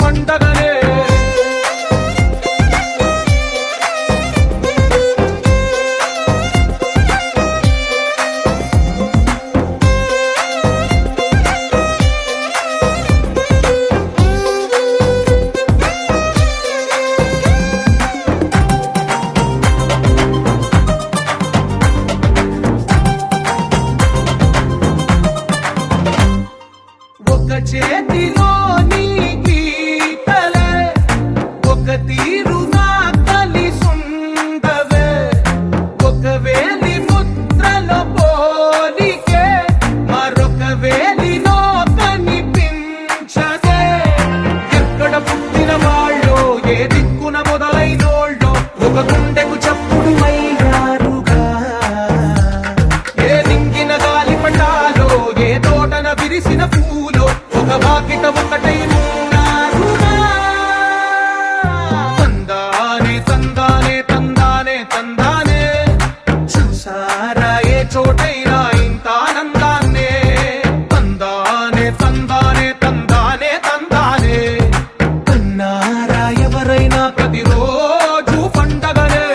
పండగనే చేతిలో నీ గీతలే ఒక తీరుగా కలిసుండవే ఒక వేలి ముద్రలో పోలికే మరొక వేలిలో కనిపించదే ఎక్కడ పుట్టిన వాళ్ళో ఏ దిక్కున మొదలైనోళ్ళో ఒక గుండెకు చప్పుడు అయ్యారుగా ఏ నింగిన గాలి పటాలో ఏ తోటన విరిసిన పూలో వాకిట ఒకటై ఉన్నారుగా తందానే తందానే తందానే తందానే చూసారా ఏ చోటైనా ఇంత ఆనందాన్నే తందానే తందానే తందానే తందానే అన్నారా ఎవరైనా ప్రతిరోజు పండగనే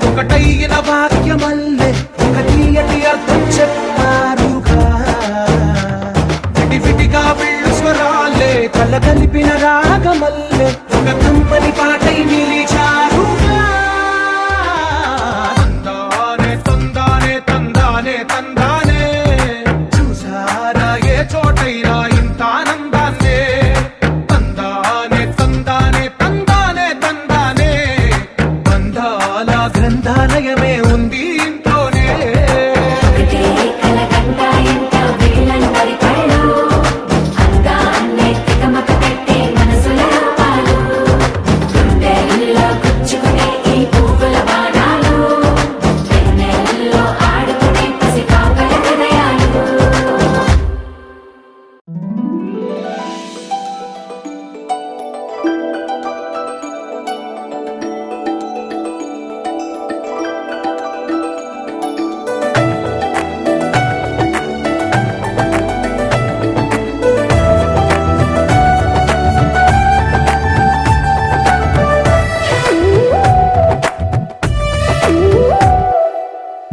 ఒకటైన వాక్యమల్లే ఒక తీయటి అర్థం చెప్పారుగా విడివిడిగా వీళ్ళు స్వరాలే కల కలిపిన రాగమల్లే ఒక కమ్మని పాటై నిలిచారుగా తందానే తందానే తందానే తందానే చూసారా ఏ చోటైనా ఇంత ఆనందాన్నే తందానే తందానే తందానే తందానే బంధాల గ్రంథాలయమే ఉంది ఇంట్లోనే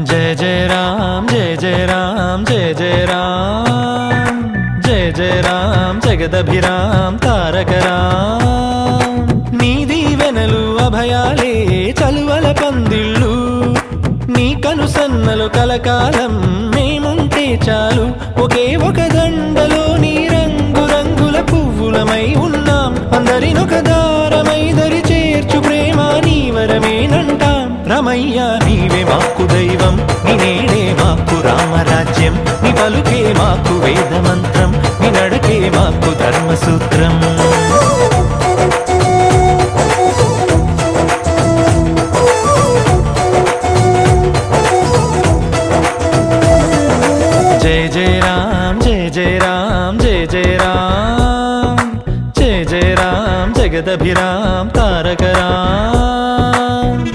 जय जय राम जय जय राम जय जय राम जय जय राम जगदभिराम तारक राम నీ దీవెనలు అభయాలే చలువల పందిళ్ళు నీ కనుసన్నలు కలకాలం మేముంటే చాలు ఒకే ఒక దండలో నీ రంగు రంగుల పువ్వులమై ఉన్నాం అందరినొక దారమై దరి చేర్చు ప్రేమ నీ వరమేనంటాం రమయ్య నీవే మాకు దైవం నీ నేడే మాకు రామరాజ్యం నీ పలుకే మాకు వేద మంత్రం నీ నడకే మాకు ధర్మసూత్రం जय जय राम जय जय राम जय जय राम जय जय राम जगदभिराम तारक राम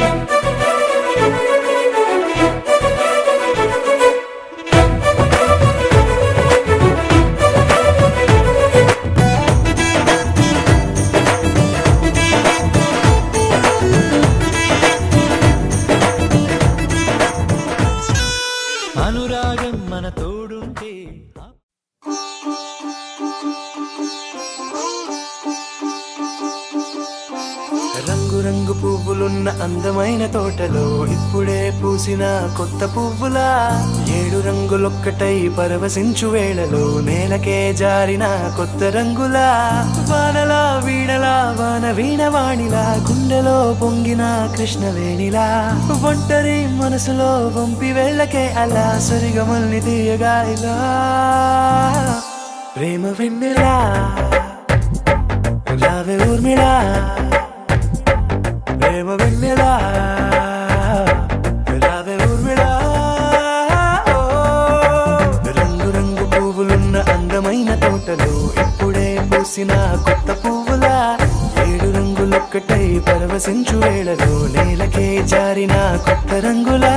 అనురాగం మన తోడుంటే రంగు రంగు పువ్వులున్న అందమైన తోటలో ఇప్పుడే పూసిన కొత్త పువ్వులా 7 రంగులొక్కటై పరవశించు వేళలో నేలకే జారిన కొత్త రంగులా వానలా వీణలా వాన వీణవాణిలా గుండెలో పొంగిన కృష్ణవేణిలా ఒంటరి మనసులో వంపి వెళ్ళకే అలా సరిగమల్ని తీయగా ఇలా ప్రేమ వెన్నెలా రావే ఊర్మిళా ప్రేమ వెన్నెలా రావే ఊర్మిళా రంగు రంగు పువ్వులున్న అందమైన తోటలో ఇప్పుడే పూసిన కొత్త పువ్వులా 7 రంగులొక్కటై పరవశించు వేళలో నేలకే జారిన కొత్త రంగులా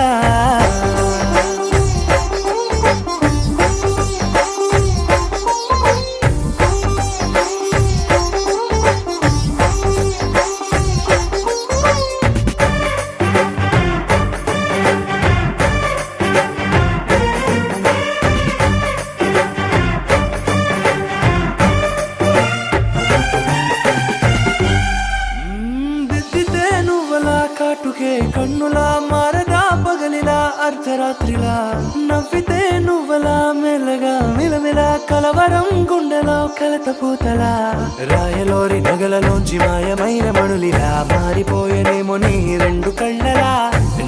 దిద్దితే నువ్వలా కాటుకే కన్నులా మారగా పగలిలా అర్ధరాత్రిలా నవ్వితే నువ్వలా మెల్లగా మిలమిలా కలవరం గుండెలో కలత పూతలా రాయలోరి నగలలోంచి మాయమైన మణులిలా మారిపోయేనేమో నీ 2 కళ్ళలా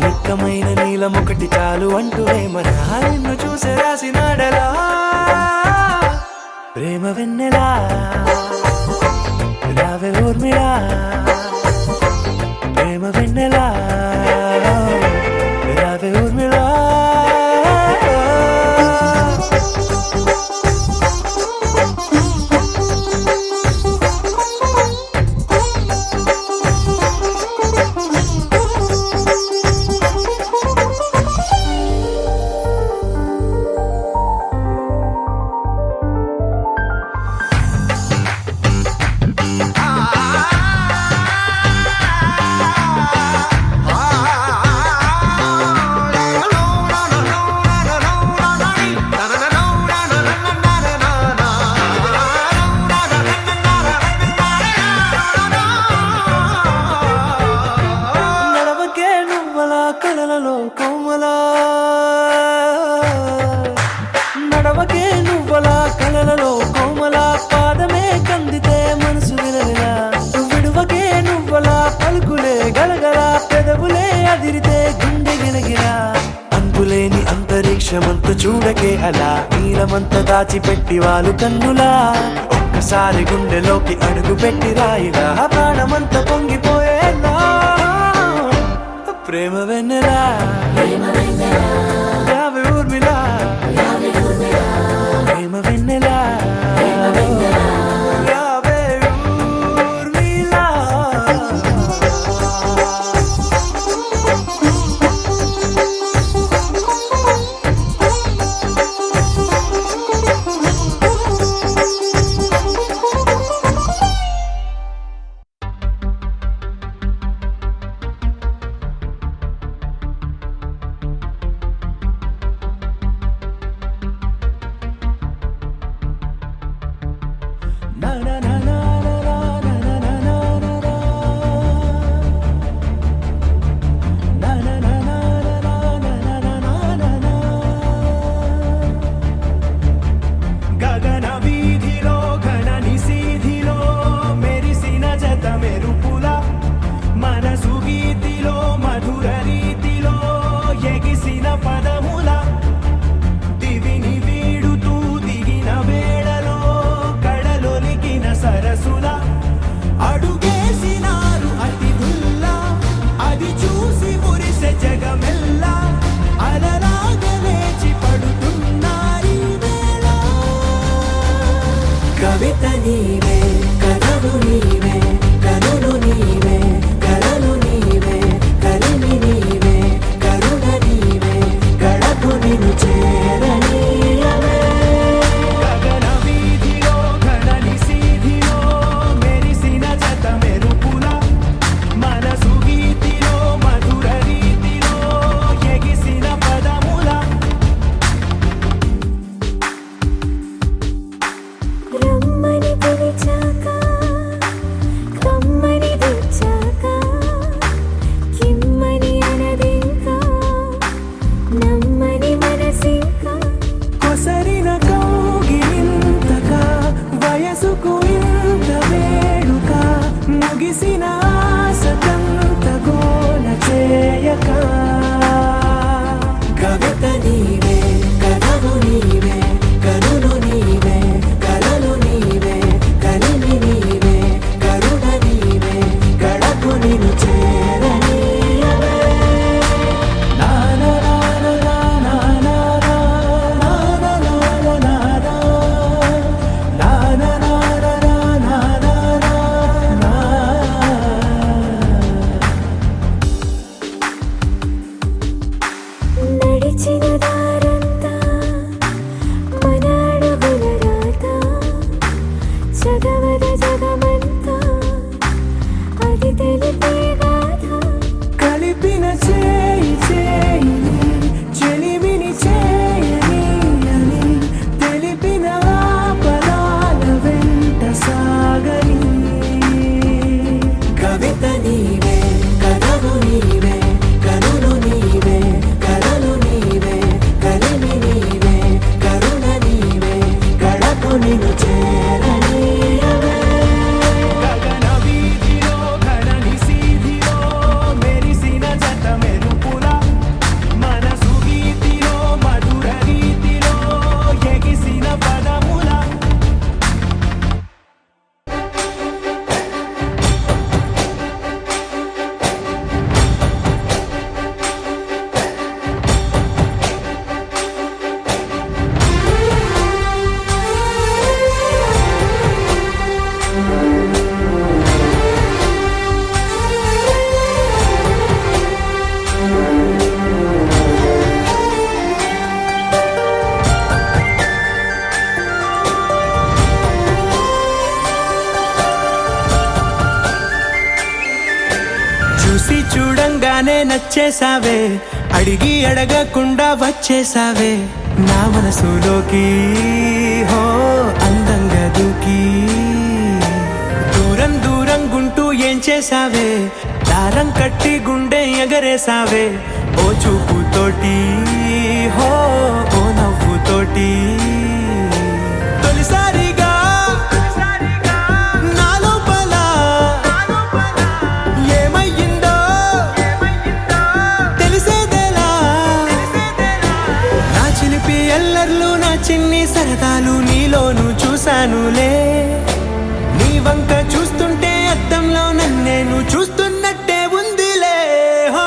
నిక్కమైన నీలం ఒకటి చాలు అంటూ ఏమన్నా నిన్ను చూసే రాసినాడలా ప్రేమ వెన్నెలా రావే ఊర్మిళా ప్రేమ వెన్నెలా రావే ఊర్మిళా నడవకే నువ్వలా కలలలో కోమలా నడవకే నువ్వలా కలలలో కోమలా పాదమే కందితే మనసు విలవిలా విడువకే నువ్వలా పలుకులే గలగల పెదవులే అదిరితే గుండె గిలగిలా అంతులేని అంతరిక్షమంత చూడకే అలా నీలమంత దాచిపెట్టి వాళ్ళు కన్నులా ఒక్కసారి గుండెలోకి అడుగు పెట్టి రాయిలా ప్రాణమంత పొంగిపోయేలా ప్రేమ వెన్నెలా రావే ఊర్మిళా ప్రేమ వెన్నెలా రావే ఊర్మిళా విరిసిన ఆశకంత గోల చేయక కవిత నీవే కథను నీవే కనులు నీవే కలలు నీవే కలిమి నీవే కరుణ నీవే గడపు నిన్ను చేరనీయవే నా నా నా నా నా నా నా నడిచిన దారంతా మన అడుగుల రాత చదవద జగమంతా అది తెలిపే గాథ కలిపిన చేయి చేయిని చెలిమిని చేయని అని తెలిపిన పదాల వెంట సాగని కవిత నీవే కథను నీవే కనులు నీవే కలలు నీవే కలిమి నీవే కరుణ నీవే గడపు నిన్ను చేరనీయవే గగన వీధిలో ఘనని సీధిలో మెరిసిన జత మెరుపుల మనసు గీతిలో మధుర రీతిలో ఎగిసిన పదముల చూసి చూడంగానే నచ్చేసావే అడిగి అడగకుండా వచ్చేసావే నా మనసులోకి హో అందంగా దూకి దూరం దూరం గుంటూ ఏం చేసావే దారం కట్టి గుండె ఎగరేసావే ఓ చూపుతోటి హో ఓ నవ్వుతోటి తొలిసారిగా నా లోపల ఏమయ్యిందో తెలిసేదేలా నా చిలిపి ఎల్లర్లు నా చిన్ని సరదాలు నీలోను చూశానులే నీ వంక చూస్తుంటే అద్దంలో నన్నేను చూస్తున్నట్టే ఉందిలే హో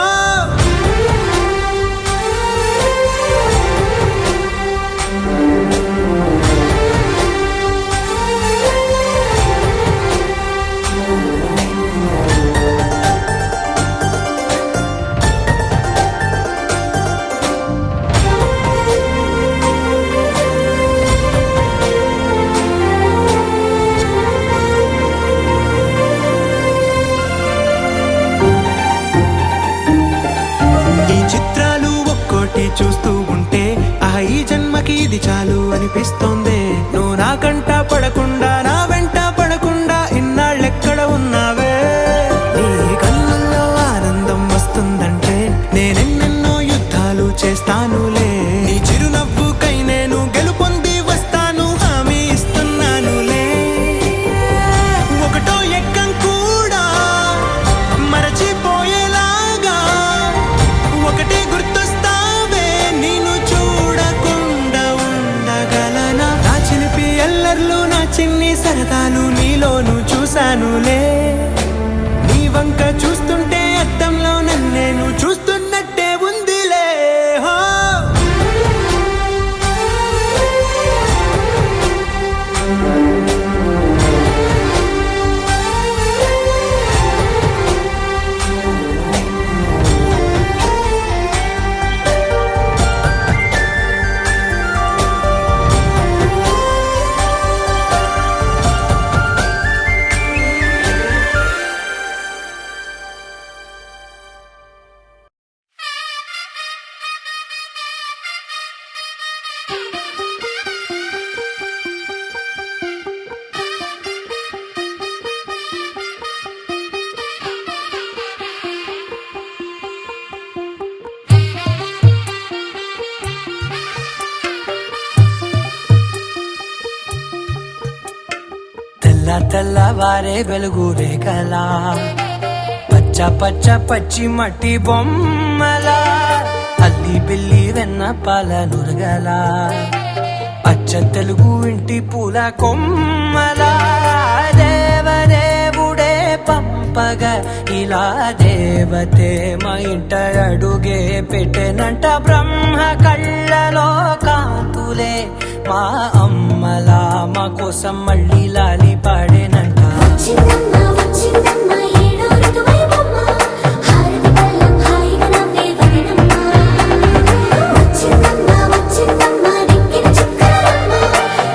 ఈ చిత్రాలు ఒక్కోటి చూస్తూ ఉంటే ఈ జన్మకి ఇది చాలు అనిపిస్తోంది నువ్వు నా కంట పడకుండా నా వెంట పడకుండా ఇన్నాళ్ళెక్కడ ఉన్నావే నీ కళ్ళల్లో ఆనందం వస్తుందంటే నేనెన్నెన్నో యుద్ధాలు చేస్తానులే నీ చిరునవ్వుకై నేను గెలుపొంది వస్తాను హామీ ఇస్తున్నానులే ఒకటో ఎక్కం కూడా మరచిపోయేలాగా ఒకటే గుర్తొస్తావే నిన్ను చూడకుండా ఉండగలనా నా చిలిపి ఎల్లర్లు నా చిన్ని సరదా తెల్లవారే వెలుగు రేఖలా పచ్చ పచ్చ పచ్చి మట్టి బొమ్మలా అల్లి బిల్లి వెన్న పాల నురగలా అచ్చ తెలుగు ఇంటి పూల కొమ్మలా దేవదేవుడే పంపగ ఇలా దేవతే మా ఇంట అడుగే పెట్టెనంట బ్రహ్మ కళ్ళలో కాంతులే మా అమ్మలా మా కోసం మళ్ళీ లాలి పాడేనంట వచ్చిందమ్మ వచ్చిందమ్మ ఏడో ఋతువైవమ్మ హారతి పళ్ళం హాయిగా నవ్వే వదనమ్మ వచ్చిందమ్మ వచ్చిందమ్మ నెక్కిన చుక్కలమ్మ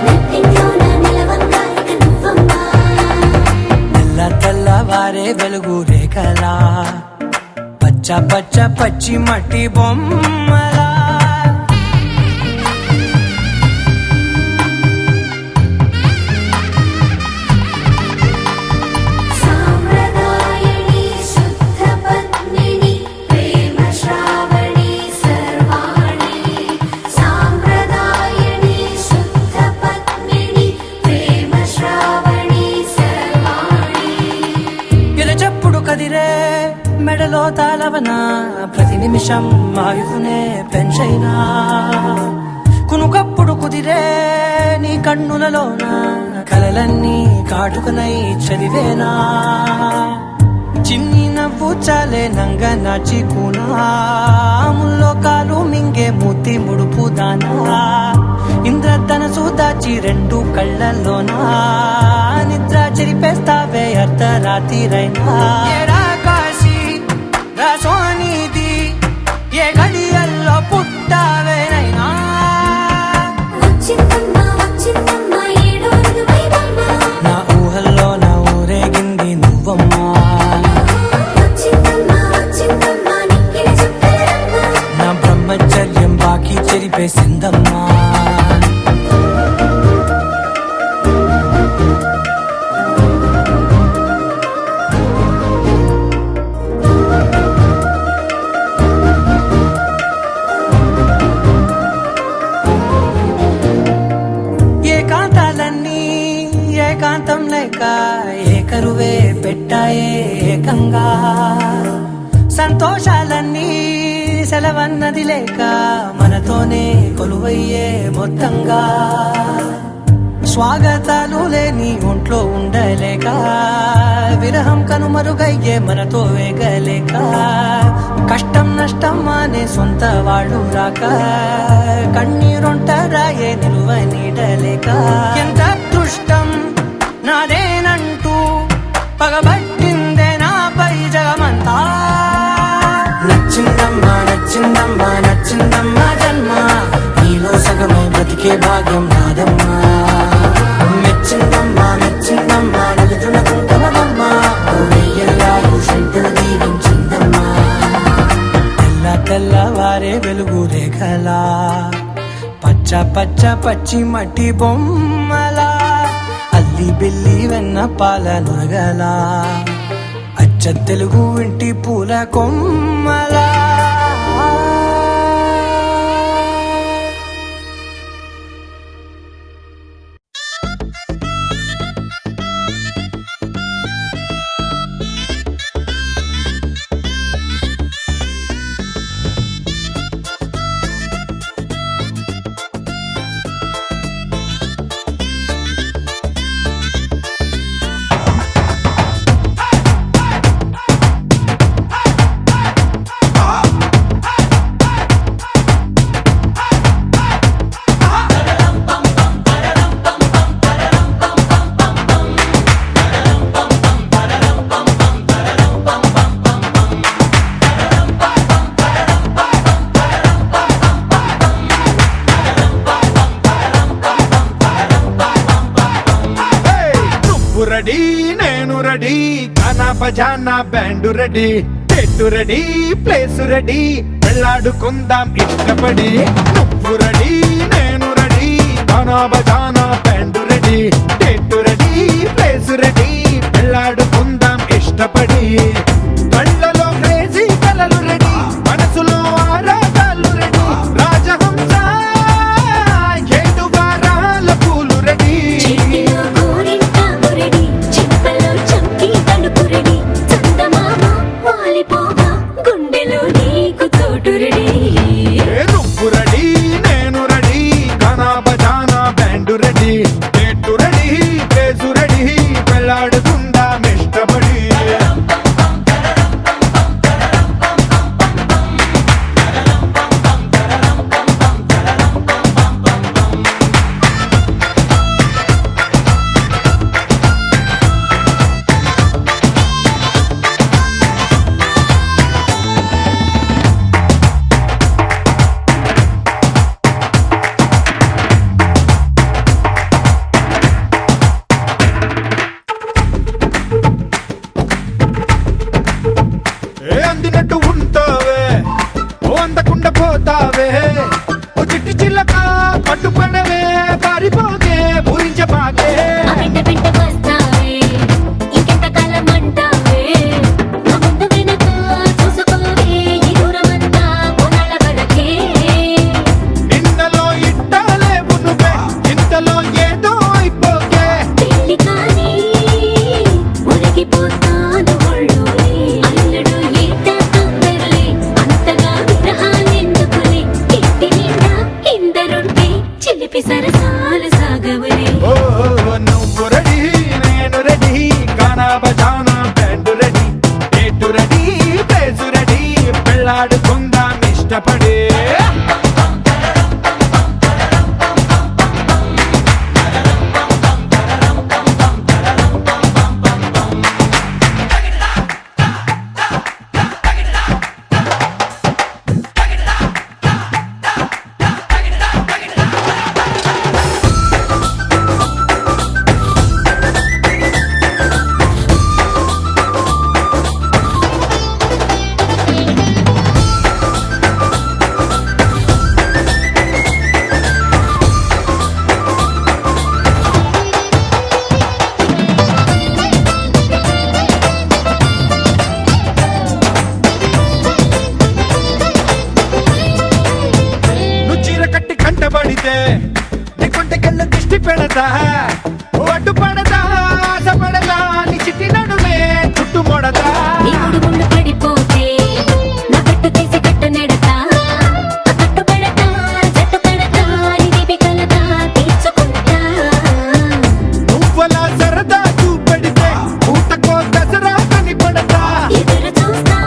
నెట్టింట్లోన నిలవంగా ఇక నువ్వమ్మ తెల్లవారే వెలుగు రేఖలా పచ్చ పచ్చ పచ్చి మట్టి బొమ్మలా సాంప్రదాయని శుద్ధ పద్మిని ప్రేమ శ్రావణి సర్వాణి సాంప్రదాయని శుద్ధ పద్మిని ప్రేమ శ్రావణి సర్వాణి ఎలచప్పుడు కదిరే మెడలో తాళవన ప్రతి నిమిషం ఆయుధునే పెంచైనా కునుకప్పుడు కుదిరే నీ కన్నులలోన కలలన్నీ కాటుకనై చదివేనా చిన్ని నవ్వు చాలే నంగ నాచి కూనాముల్లో కాలు మింగే మూతి ముడుపు దానా ఇంద్రధనసు దాచి రెండు కళ్ళల్లోనా నిద్ర చెరిపేస్తావే అర్ధరాత్రిరైనా ఏడా కాశీ రసోనిది ఏ గడియల్లో పుట్టావేనైనా వచ్చిందమ్మ వచ్చిందమ్మ ఏడో ఋతువైవమ్మ నా ఊహల్లో నా ఊరేగింది నువ్వమ్మా వచ్చిందమ్మ వచ్చిందమ్మ నెక్కిన చుక్కలమ్మ నా బ్రహ్మచర్యం బాకీ చెరిపేసిందమ్మా ఏకాంతాలన్నీ ఏకాంతం లేక ఏకరువే పెట్టాయే ఏకంగా సంతోషాలన్నీ సెలవన్నది లేక మనతోనే కొలువయ్యే మొత్తంగా స్వాగతాలు లేని ఒంట్లో ఉండలేక విరహం కనుమరుగయ్యే మనతో వేగలేక కష్టం నష్టం అనే సొంత వాళ్ళు రాక కన్నీరొంటరాయే నిలువ నీడలేక ఎంత అదృష్టం నాదేనంటూ పగబట్టిందే నాపై జగమంతా నచ్చిందమ్మా నచ్చిందమ్మా నచ్చిందమ్మా జన్మ నీలో సగమై బ్రతికే భాగ్యం నాదమ్మా మెచ్చిందమ్మా మెచ్చిందమ్మా నలుతున కుంకుమమ్మా వెయ్యల్లాగు శంకులు దీవించిందమ్మా తెల్లవారే వెలుగు రేఖలా పచ్చ పచ్చ పచ్చి మట్టి బొమ్మలా అల్లి బిల్లి వెన్న పాల నురగలా అచ్చ తెలుగు ఇంటి పూల కొమ్మలా రెడీ నేను రెడీ గానా బజానా బ్యాండు రెడీ చెట్టు రెడీ ప్లేస్ రెడీ వెళ్ళాడుకుందాం ఇష్టపడి నువ్వు రెడీ నేను రెడీ గానా బజానా బ్యాండు రెడీ చెట్టు రెడీ ప్లేస్ రెడీ వెళ్ళాడుకుందాం ఇష్టపడి కళ్ళలో క్రేజీ కలలు రెడీ మనసులో ఆరాగాలు రెడీ రాజహంస ఏడు వారాల పూలు రెడీ చేతిలో గోరింటాకు రెడీ చేస్తా ఒడ్డు పడదా ఆశ పడదా నీ చిట్టి నడుమే చుట్టుముడదా నీ గుడు గుండు పడిపోతే నా కట్టు తీసి కట్టు నెడతా కట్టు పెడతా జట్టు కడతా నీ దీపికలతా తీర్చుకుంటా నువ్వలా సరదా చూపెడితే ఊటకో దసరా కనిపడతా ఎదురు చూస్తా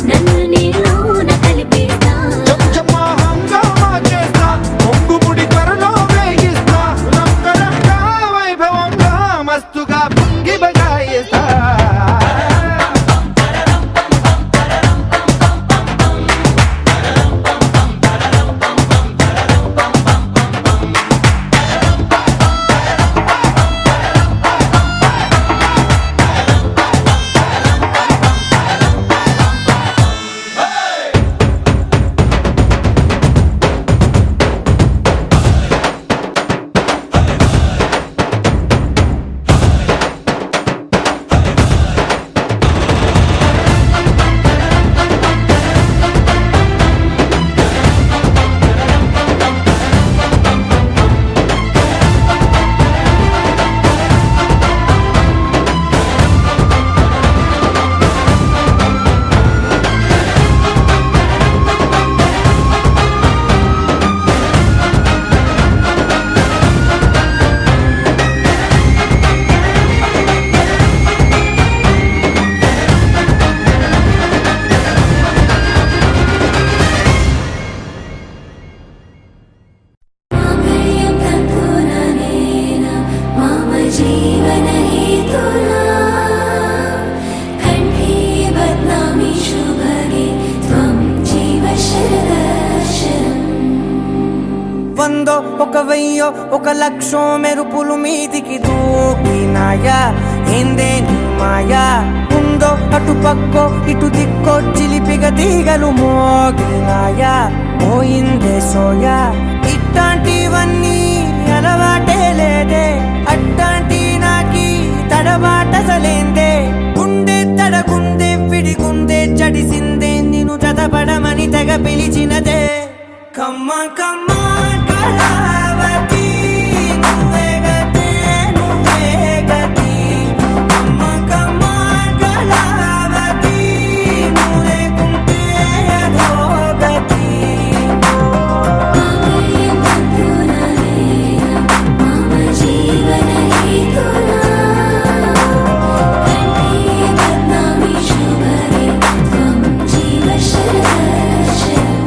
నన్ను నీలోన కలిపేస్తా చెంచమా హంగామా చేస్తా పొంగుముడి త్వరలో వేగిస్తా రంగరంగా వైభవంగా మస్తుగా పొంగి బగాయిస్తా మామయ్యం తంతుననేన మామ జీవన హేతునా కంఠే బద్నామి శుభగే త్వం జీవ శరదర్శనం వందో ఒక వెయ్యో ఒక లక్షో మెరుపులు మీదికి దూకినాయా ఏందే నీ మాయా ఉందో అటు పక్కో ఇటు దిక్కో చిలిపిగ తీగలు మోగినాయా పోయిందే సోయా ఇట్లాంటివన్నీ అలవాటే లేదే అట్టాంటి నాకి తడబాటసలేందే గుండె తడగుందే విడిగుందే చడిసిందే నిన్ను చదపడమని తెగ పిలిచినదే కమ్మ కమ్మ కళావతి నువ్వే గతే నువ్వే గతి కమ్మ కమ్మ కళావతి నువ్వు లేకుంటే అధోగతి మామయ్యం తంతుననేన మామ జీవన హేతునా కంఠే బద్నామి శుభగే త్వం జీవ శరదర్శనం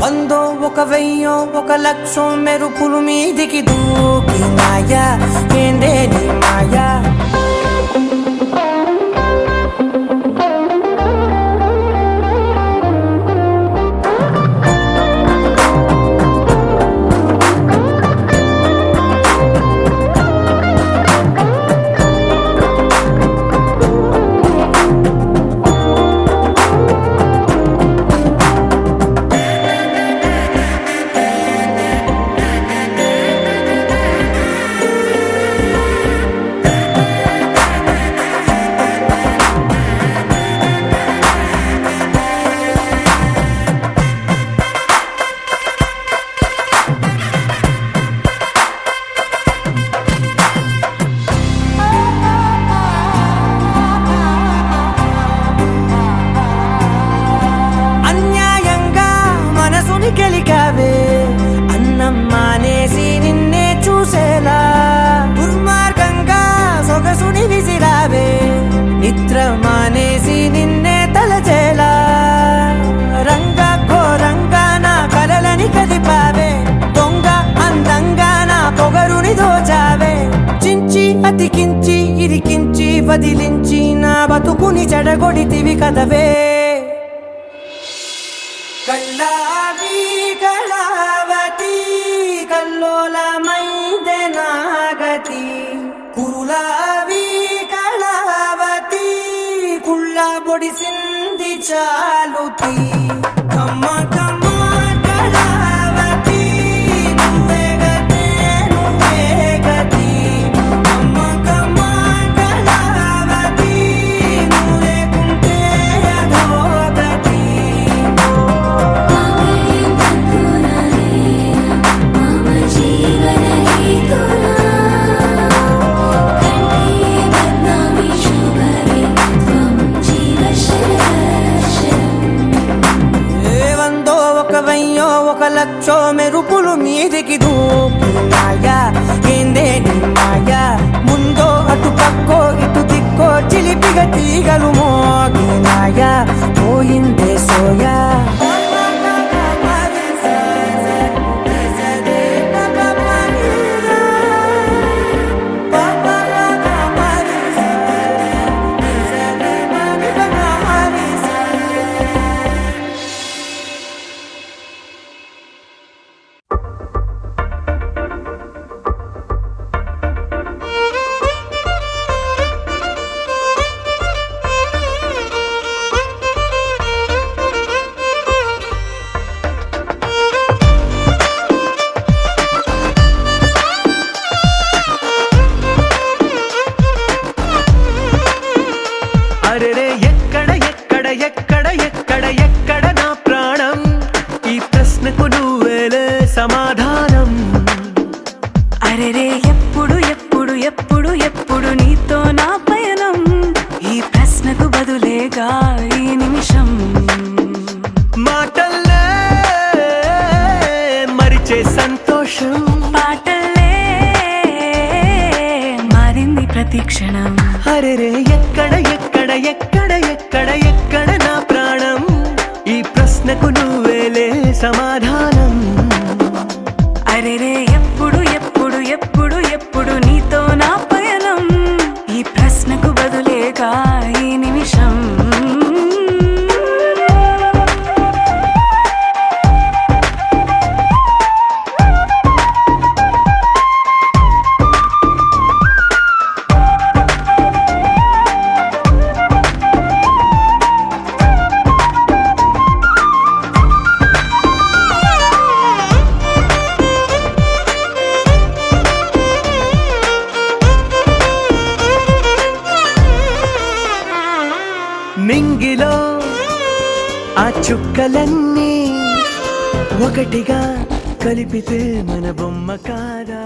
వందో ఒక వెయ్యో ఒక లక్షో మెరుపులు మీదికి దూకినాయా ఏందే నీ మాయా అన్యాయంగా మనసుని గెలికావే అన్నం మానేసి నిన్నే చూసేలా దుర్మార్గంగా సొగసుని విసిరావే నిద్ర మానేసి నిన్నే తలచేలా రంగా ఘోరంగా నా కలలని కదిపావే దొంగ అందంగా నా పొగరుని దోచావే చించి అతికించి ఇరికించి వదిలించి నా బతుకుని చెడగొడితివి కదవే కళ్ళావి కళావతి కల్లోలమైందే నాగతి కురులావి కళావతి కుళ్ళ బొడిసింది చాలుతి కమ్మ కమ్మ కళావతి నువ్వే గతే నువ్వే గతి కమ్మ కమ్మ కళావతి నువ్వు లేకుంటే అధోగతి మామయ్యం తంతుననేన మామ జీవన చిలిపిగా తీగలు మోగినాయా పోయిందే సోయా అరెరే ఎక్కడ ఎక్కడ ఎక్కడ ఎక్కడ ఎక్కడ నా ప్రాణం ఈ ప్రశ్నకు నువ్వేలే సమాధానం అరెరే ఎప్పుడు ఎప్పుడు ఎప్పుడు ఎప్పుడు నీతో నా పయనం ఈ ప్రశ్నకు బదులేగా ఈ నిమిషం మాటల్లే మరిచే సంతోషం పాటలే మారింది ప్రతి క్షణం అరెరే ఎక్కడ ఎక్కడ ఎక్కడ ఎక్కడ ఎక్కడ నా ప్రాణం ఈ ప్రశ్నకు నువ్వేలే సమాధానం అరెరే ఎప్పుడు ఎప్పుడు ఎప్పుడు ఎప్పుడు నీతో నా పయనం ఈ ప్రశ్నకు బదులేగా ఈ నిమిషం నింగిలో ఆ చుక్కలన్నీ ఒకటిగా కలిపితే మన బొమ్మ కాదా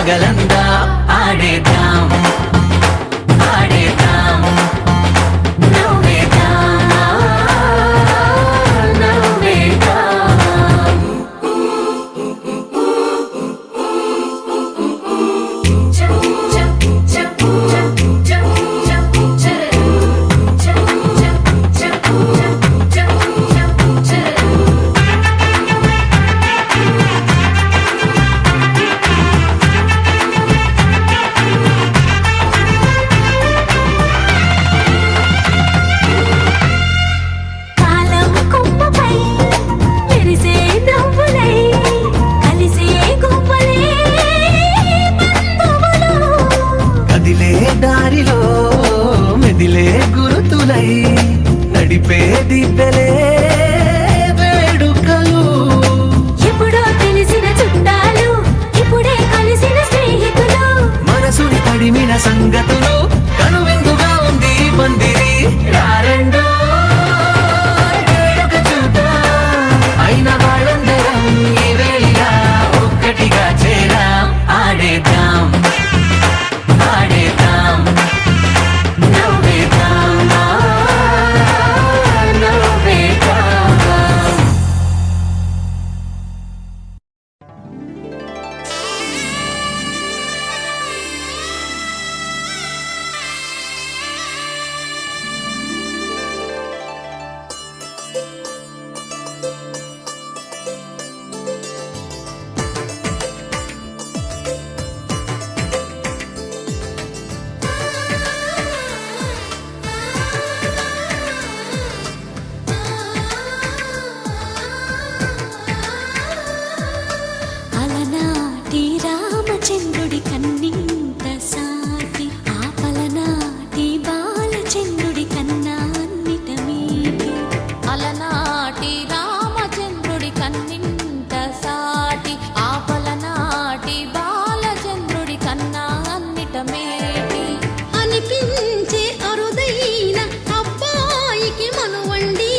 పగలందా ఆడేద్దాం ఆడేద్దాం నవ్వేద్దాం నవ్వేద్దాం కాలం కొమ్మపై మెరిసే నవ్వులై కలిసే గువ్వలే బంధువులు కదిలే దారిలో మెదిలే గురుతులై నడిపే దిబ్బెలే వేడుకలు ఎప్పుడో తెలిసిన చుట్టాలు ఇప్పుడే కలిసిన స్నేహితులు మనసుని తడిమిన సంగతులు కనువిందుగా ఉంది పందిరి రారెండో వేడుక చూద్దాం అయిన వాళ్ళందరం ఈ వేళ ఒక్కటిగా చేరాం ఆడేద్దాం ఆడేద్దాం నవ్వేద్దాం నవ్వేద్దాం అలనాటి రామచంద్రుడి కన్నింత సాటి ఆపలనాటి బాలచంద్రుడి కన్నా అన్నిట మీది అలనాటి రామచంద్రుడి కన్నింత సాటి ఆపలనాటి బాలచంద్రుడి కన్నా అన్నిట మేటి అనిపించే అరుదైన అబ్బాయికి మనువండి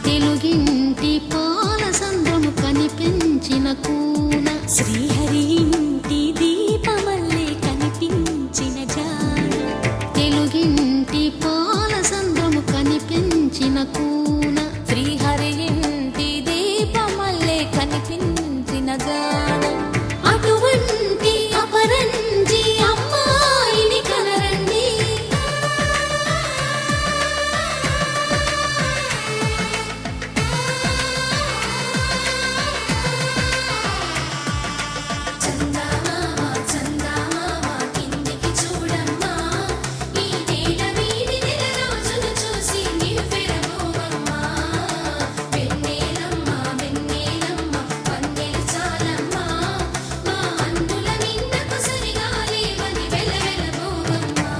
తెలుగింటి పాల సంద్రము కనిపించిన కూన శ్రీహరి ఇంటి దీపమల్లే కనిపించిన జాడ తెలుగింటి పాల సంద్రము కనిపించిన కూన శ్రీహరి ఇంటి దీపమల్లే కనిపించిన జాడ అటువంటి అపరంజి అమ్మాయిని కనరండి చందమామ చందమామ కిందికి చూడమ్మా ఈ నేల వీడి నెల రోజులు చూసి నివ్వెరబోవమ్మా వెన్నెలమ్మ వెన్నెలమ్మ వన్నెలు చాలమ్మా మా అందుల నిన్నకు సరిగా లేవని వెలవెలబోవమ్మా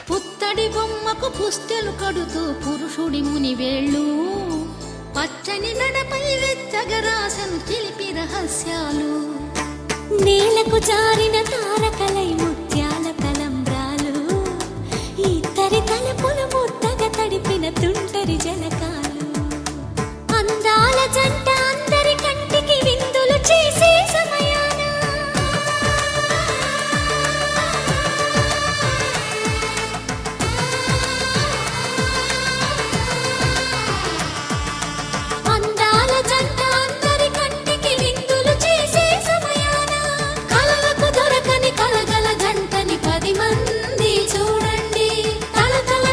పుత్తడి బొమ్మకు పుస్తెలు కడుతూ పురుషుడి ముని వేళ్ళు పచ్చని నడపై వెచ్చగరాసను చిలిపి రహస్యాలు నేలకు జారిన తారకలై ముత్యాల తలంబ్రాలు ఇద్దరి తలపులు ముద్దగా తడిపిన తుంటరి జలకాలు అందాల జంట అందరి కంటికి విందులు చేసే సమయాన అందాల జంట అందరి కంటికి విందులు చేసే సమయాన కలలకు దొరకని కలగల జంటని 10 మంది చూడండి తల తల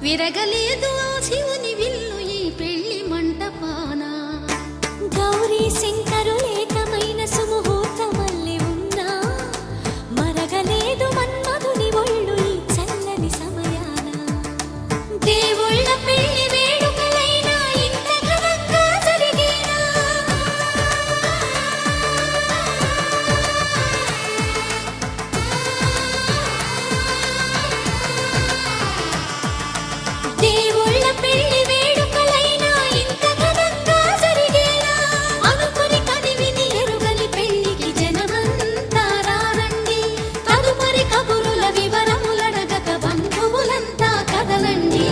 విరగలేదు ఆ శివుని విల్లు ఈ పెళ్లి మంటపాన గౌరీ శంకరు ఏకమైన సుముహూర్తమల్లి ఉన్నా మరగలేదు మన్మధుని ఒళ్ళు ఈ చల్లని సమయాన దేవుళ్ళ పెళ్లి వేడుకలైనా ఇంత ఘనంగా జరిగేనా దేవుళ్ళ పెళ్లి వేడుకలైనా ఇంత ఘనంగా జరిగేనా అనుకుని కనివిని ఎరుగని పెళ్లికి జనమంతా రారండి తదుపరి కబురుల వివరములడగక బంధువులంతా కదలండి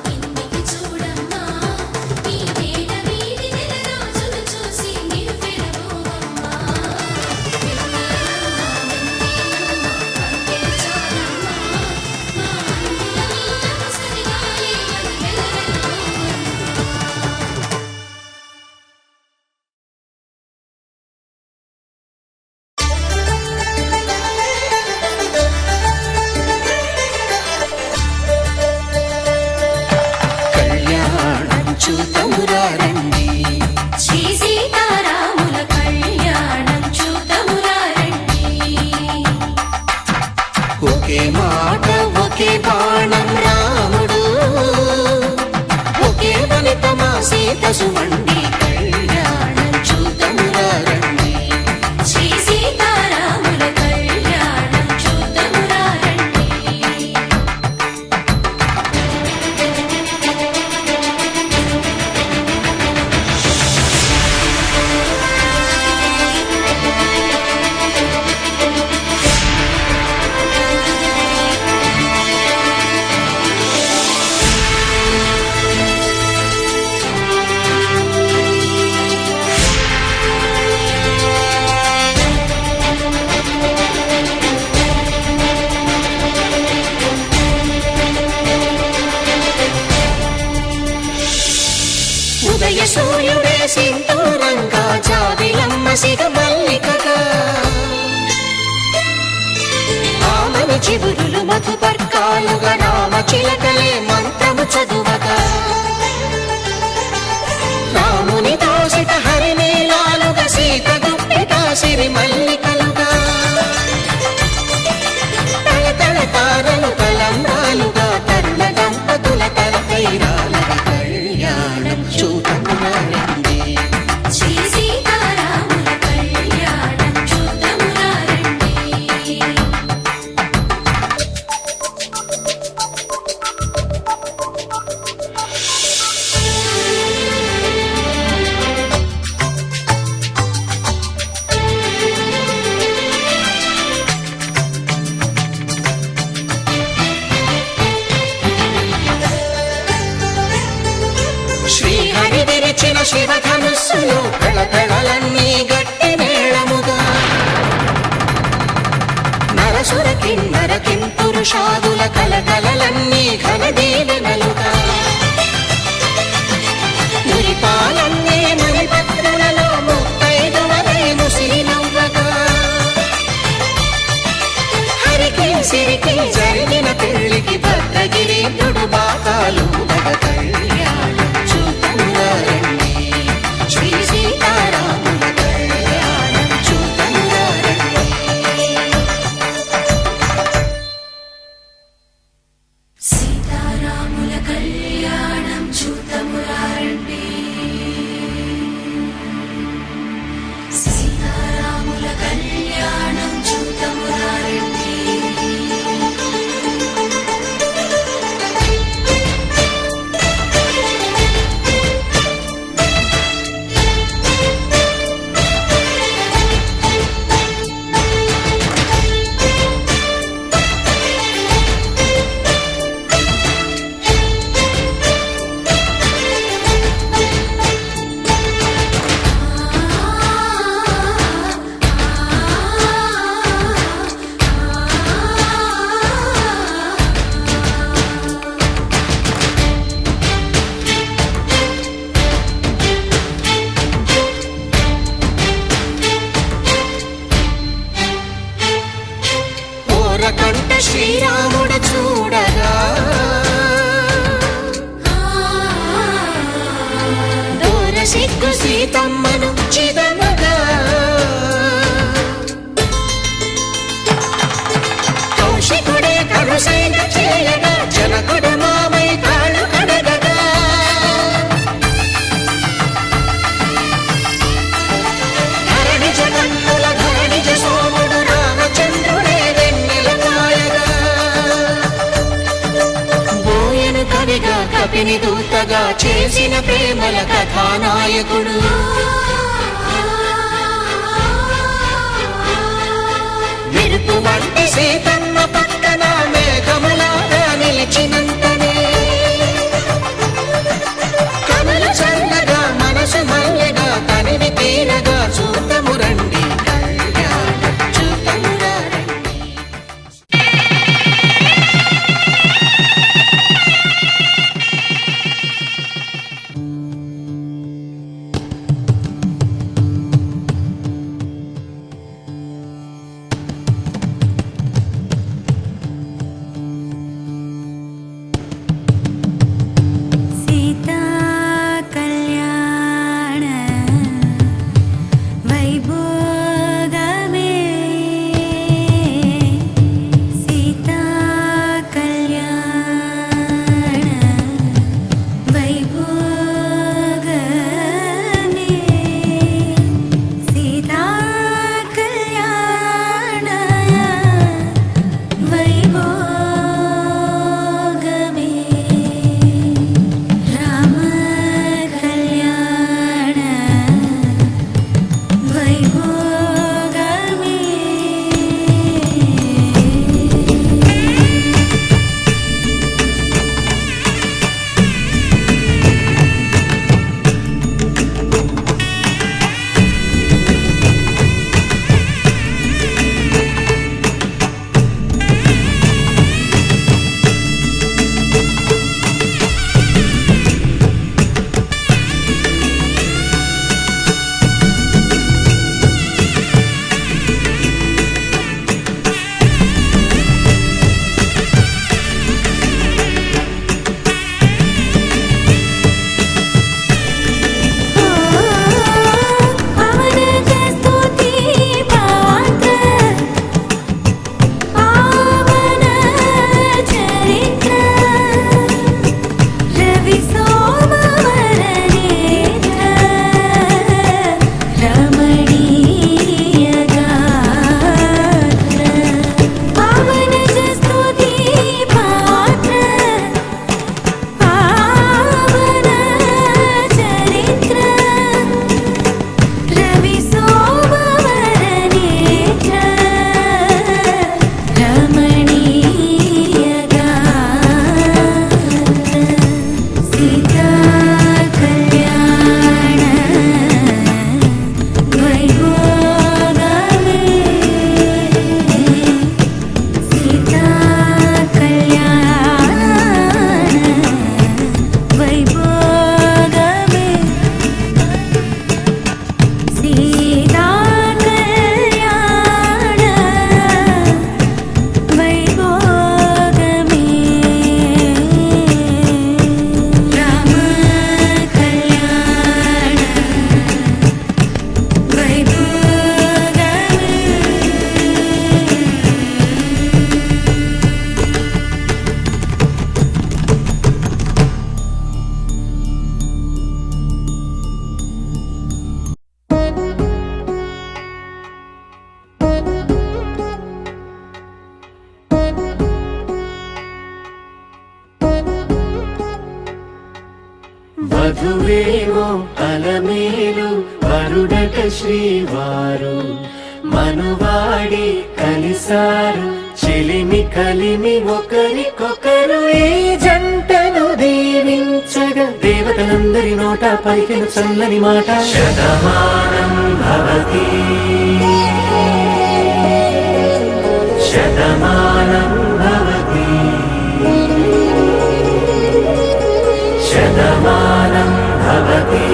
కిందికి చూడమ్మా ఈ వేడ వీధి నెలరాజులు చూసి నివ్వెరబోవమ్మా కళ్యాణం చూతమురారండి శ్రీ సీతారాముల కళ్యాణం చూతమురారండి ఒకే మాట ఒకే బాణం రాముడు ఒకే వనిత మా సీత సుమండి కళ్యాణం చూతమురారండి శ్రీ సీతారాముల కళ్యాణం చూతమురారండి ఉదయ సూర్యుడే సింధూరంగా జాబిలమ్మ సిగ మల్లికగా ఆమని చిగురులు మధుపర్కాలుగా రామ చిలకలే మంత్రము చదువగా రాముని దోసిట హరినీలాలుగా సీత గుప్పిట సిరి మల్లికలుగా తల తారలు తలంబ్రాలుగా తరుణ దంపతుల తలపైరాలుగా కళ్యాణం చూతమురారండి శ్రీ సీతారాముల కళ్యాణం చూతమురారండి శ్రీహరి విరిచిన శివధనుస్సులు కళకళలన్నీ గట్టి మేళముగా నరసుర కిన్నర కింపురుషాదుల కలకలలన్నీ ఘన దీవెనలుగా మురిపాలన్నీ మణిపత్రులలో ముత్తైదువలై ముసిరి నవ్వగా హరికి సిరికి జరిగిన పెళ్లికి భద్రగిరీంద్రుడు బాకాలు కళ్యాణం చూతమురారండి శ్రీ సీతారాముల కళ్యాణం చూతమురారండి సీతారాముల కళ్యాణం చూతమురారండి సీతారాముల కళ్యాణం చూతమురారండి సిగ్గు సీతమ్మను చిదమగా కౌశికుడే కరుసైన చేయగా జనకుడు మామై కాళ్ళు కడగగా ధరణి జగన్నుల ధరణిజ సోముడు రామచంద్రుడే వెన్నెల కాయగా బోయను కవిగా కపిని దూతగా చేసిన ప్రేమల కథానాయకుడు మెరుపు వంటి సీతమ్మ పక్కన మేఘములాగా నిలిచినంతనే కనులు చల్లగా మనసు మల్లెగా తనివి తీరగా చూతము రండి కళ్యాణం చూతమురా రండి. సీతా కళ్యాణ వైభోగమే సీతా కళ్యాణ వైభోగమే సీతా కళ్యాణ వైభోగమే రామ కళ్యాణ వైభోగమే పవన స్తుతి పాత్ర పావన చరిత్ర రవి సోమవర నేత్ర రమణీయ గాత్ర పవన స్తుతి పాత్ర పావన చరిత్ర రవి సోమవర నేత్ర రమణీయ గాత్ర సీతా కళ్యాణ వైభోగమే సీతా కళ్యాణ వైభోగమే సీతా కళ్యాణ వైభోగమే రామ కళ్యాణ వధువేమో అలమేలు వరుడట శ్రీవారు మనువాడి కలిసారు చెలిమి కలిమి ఒకరికొకరు ఈ జంటను దీవించగా దేవతలందరి నోట పలికిన చల్లని మాట శతమానం భవతి శతమానం భవతి శతమానం భవతి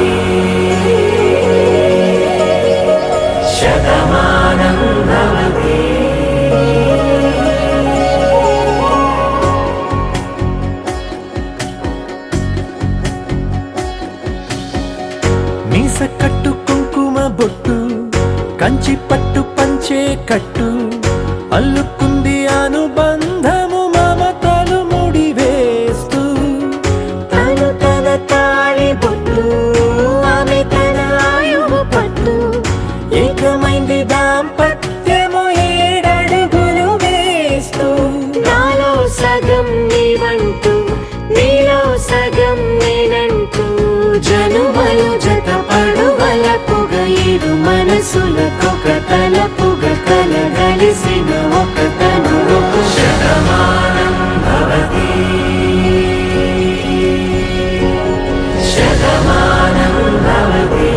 శతమానం భవతి మీస కట్టు కుంకుమ బొట్టు కంచి పట్టు పంచే కట్టు అల్లుకుంది అనుబంధము మమతలు ముడివేస్తూ తను తన తాళి బొట్టు ఆమె తన ఆయువు పట్టు ఏకమైంది దాంపత్యము 7 అడుగులు వేస్తూ నాలో సగం నీవంటూ నీలో సగం నేనంటూ జనుమలు జత పడువల పొగ 7 మనసులకొక తలపుగ కలగలిసిన ఒక తను శతమానం భవతి శతమానం భవతి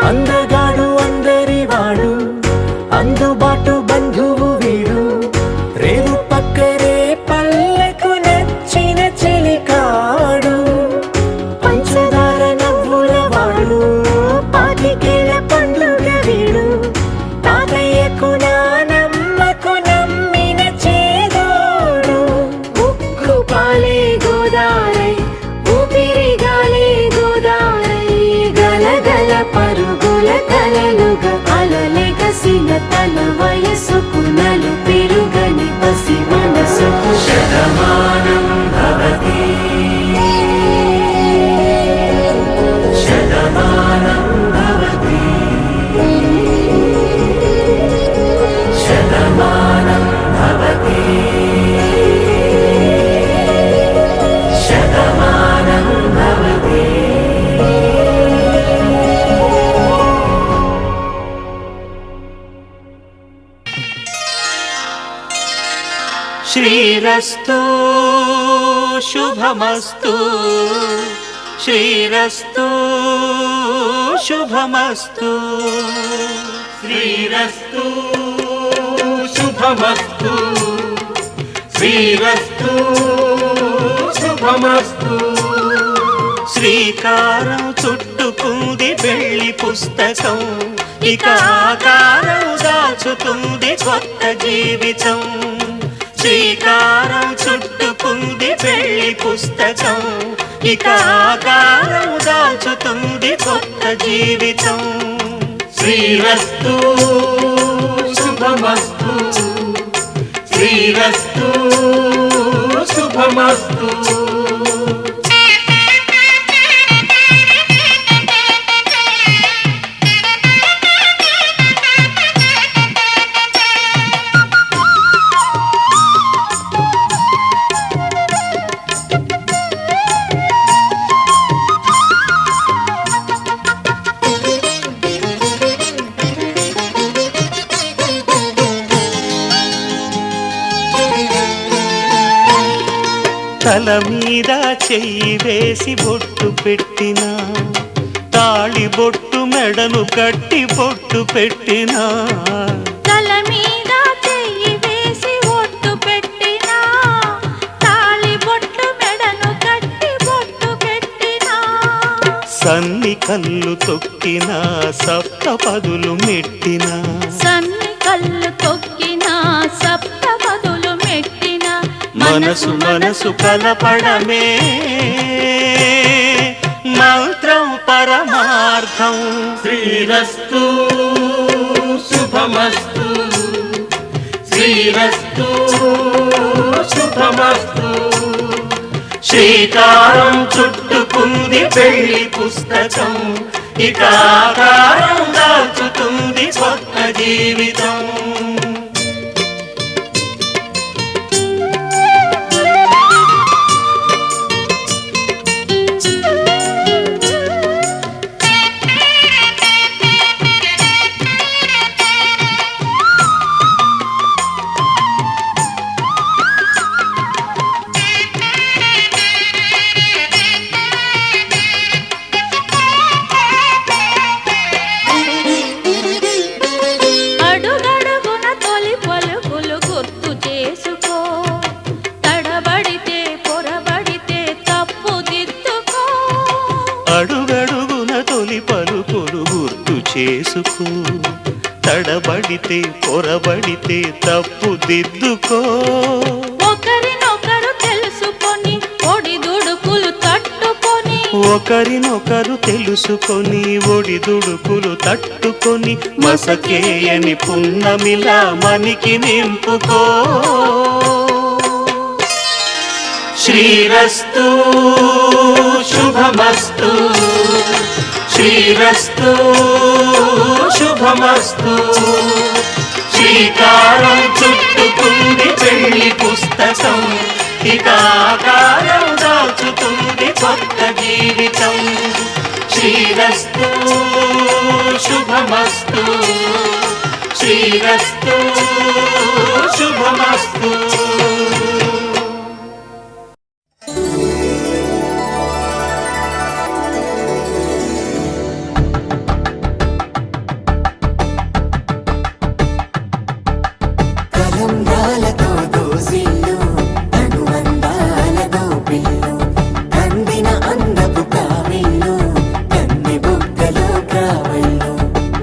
అందగాడు అందరివాడు అందుబాటు బంధువు వీడు రేవు పక్కరే పల్లెకు నచ్చిన చెలికాడు పంచదార నవ్వుల వాడు పాతికేల పండుగ వీడు తాతయ్యకు నానమ్మకు నమ్మిన చేదోడు ఉక్కు పాలే గోదారై ఊపిరి గాలే గోదారై గలగల పరుగుల కలలుగా అలలెగసిన తన వయసుకు నలు పెరుగని పసి మనసుకు శతమానం భవతి శతమానం భవతి శతమానం భవతి శతమానం భవతి శ్రీరస్తు శుభమస్తు శ్రీరస్తు శుభమస్తు శ్రీరస్తు శుభమస్తు శ్రీరస్తు శుభమస్తు శ్రీకారం చుట్టుకుంది పెళ్లి పుస్తకం ఇక ఆకారం దాచుతుంది కొత్త జీవితం శ్రీకారం చుట్టుకుంది పెళ్లి పుస్తకం ఇక ఆకారం దాచుతుంది కొత్త జీవితం శ్రీరస్తు శుభమస్తు శ్రీరస్తు శుభమస్తు తల మీద చెయ్యి వేసి బొట్టు పెట్టినా తాళి బొట్టు మెడను కట్టి బొట్టు పెట్టినా తల మీద చెయ్యి వేసి ఒట్టు పెట్టినా తాళి బొట్టు మెడను కట్టి బొట్టు పెట్టినా సన్ని కళ్ళు తొక్కినా సప్త పదులు మెట్టినా సన్ని కళ్ళు తొక్కినా సప్త పదులు మెట్టినా మనసు మనసు కలపడమే మంత్రం పరమార్థం శ్రీరస్తు శుభమస్తు శ్రీరస్తు శుభమస్తు శ్రీకారం చుట్టుకుంది పెళ్లి పుస్తకం ఇక ఆకారం దాచుతుంది కొత్త జీవితం తొలి పలుకులు గుర్తు చేసుకో, తడబడితే పొరబడితే తప్పు దిద్దుకో. ఒకరినొకరు తెలుసుకొని ఒడిదుడుకులు తట్టుకొని, ఒకరినొకరు తెలుసుకొని ఒడిదుడుకులు తట్టుకొని, మసకేయని పున్నమిలా మనికి నింపుకో. శ్రీరస్తు శుభమస్తు, శ్రీరస్తు శుభమస్తు. శ్రీకారం చుట్టుకుంది పెళ్లి పుస్తకం, ఇక ఆకారం దాచుతుంది కొత్త జీవితం. శ్రీరస్తు శుభమస్తు, శ్రీరస్తు శుభమస్తు. కలంబ్రాలతో దోసిళ్ళు, అనుబంధాలతో పిల్లు, కందిన అందపు కావిళ్ళు, కన్ని బుగ్గలో కావళ్ళు.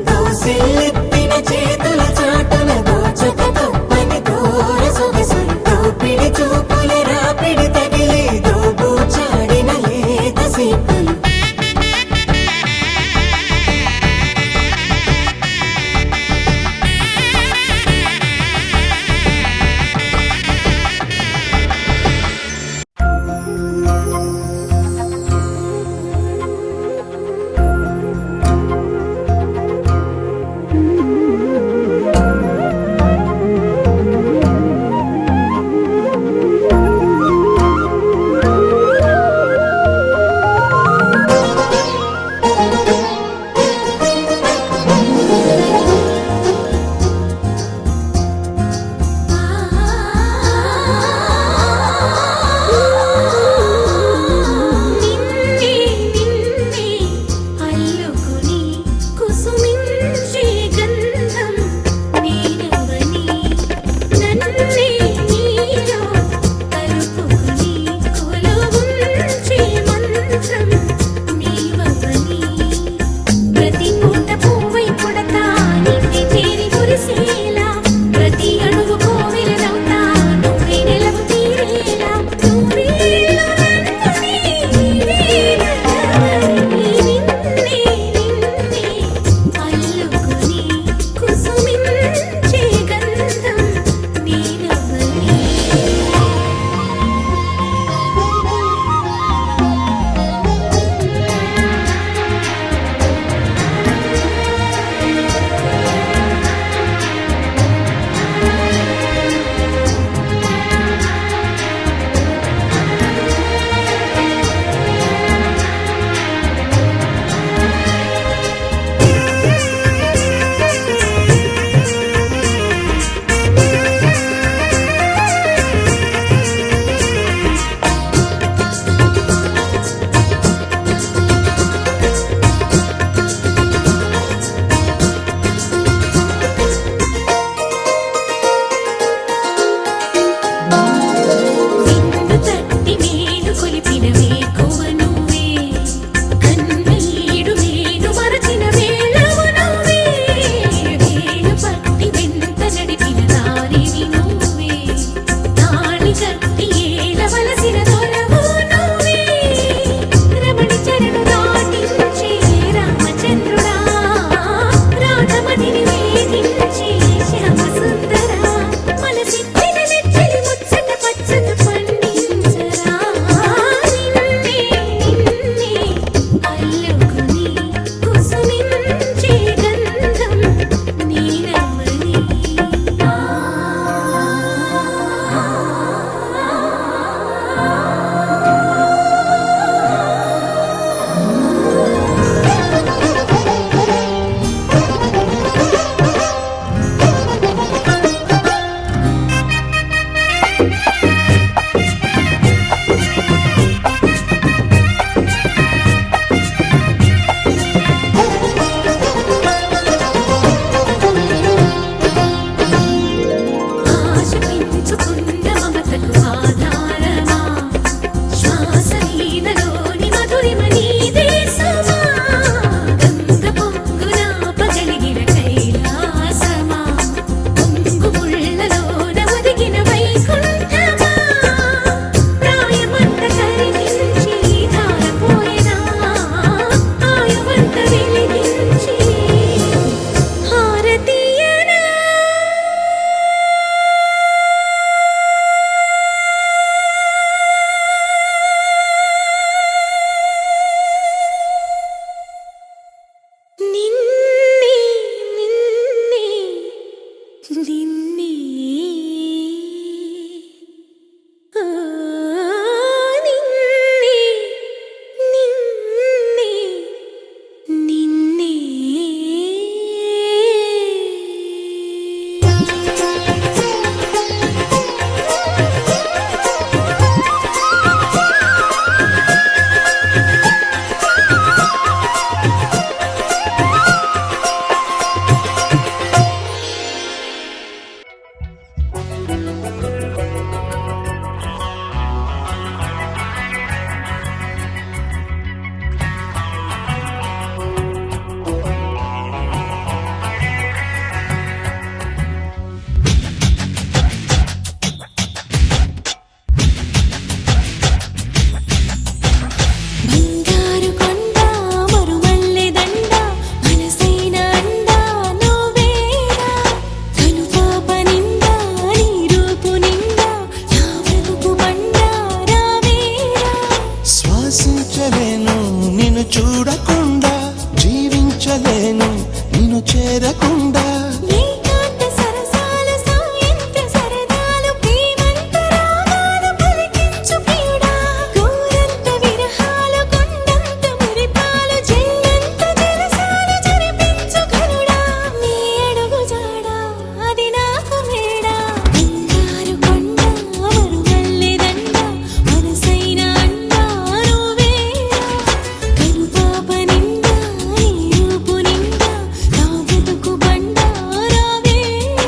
దోసిల్లెత్తిన చేతుల చాటున దోచక తప్పని దూర సొగసులతో పిడి చేరకుండా ఏకాంత సరసాలు సాయంత్ర సరదాలు ప్రేమంత రాగాలు పలికించు ప్రియుడా గోరంత విరహాలు కొండంత మురిపాలు జల్లంత జలసాలు జరిపించు కరుడా నీ అడుగు జాడా అది నాకు మేడా బంగారు కొండ మరుమల్లె దండ మనసైన అండా నువ్వేరా కనుపాప నిండా నీ రూపు నిండా నా బ్రతుకు బండా రావేరా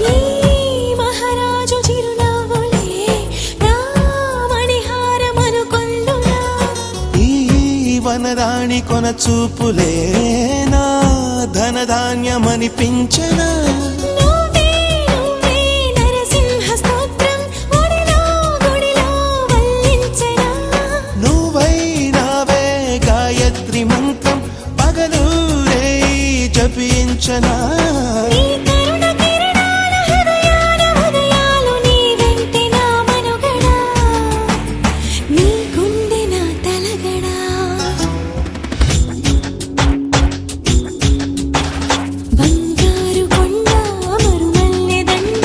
ఈ మహారాజు చిరునవ్వులే నా మణిహారమనుకొందునా ఈ వనరాణి కొన చూపులే నా ధనధాన్యమనిపించనా నువ్వే నువ్వే నరసింహ స్తోత్రం ఒడిలో గుడిలో వల్లించనా నువ్వైనావే గాయత్రి మంత్రం పగలు రేయి జపించనా నీ కరుణ కిరణాల హృదయాల ఉదయాలు నీ వెంటే నా మనుగడా నీ గుండె నా తలగడా బంగారు కొండ మరుమల్లె దండ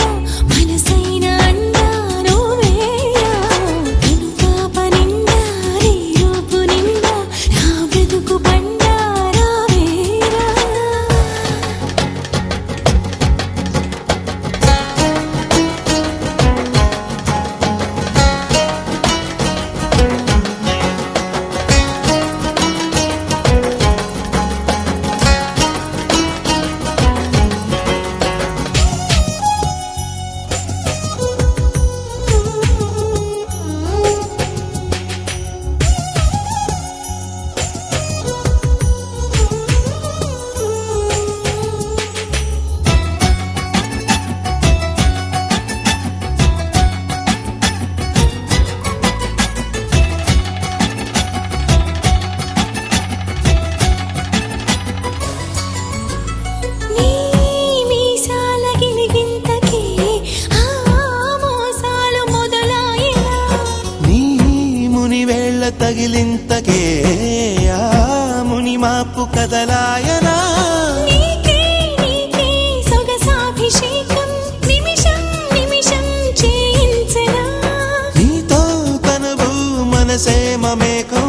మనసైన అండా నువ్వేరా కనుపాప నిండా నీ రూపు నిండా నా బ్రతుకు బండా రావేరా నీ మీసాల గిలిగింతకి ఆ మోసాలు మొదలాయినా నీ ముని వేళ్ళ తగిలింతకే ఆ ముని మాపు కదలాయనా నీకే నీకే సొగసాభిషేకం నిమిషం నిమిషం చేయించనా నీతో తనువు మనసే మమేకం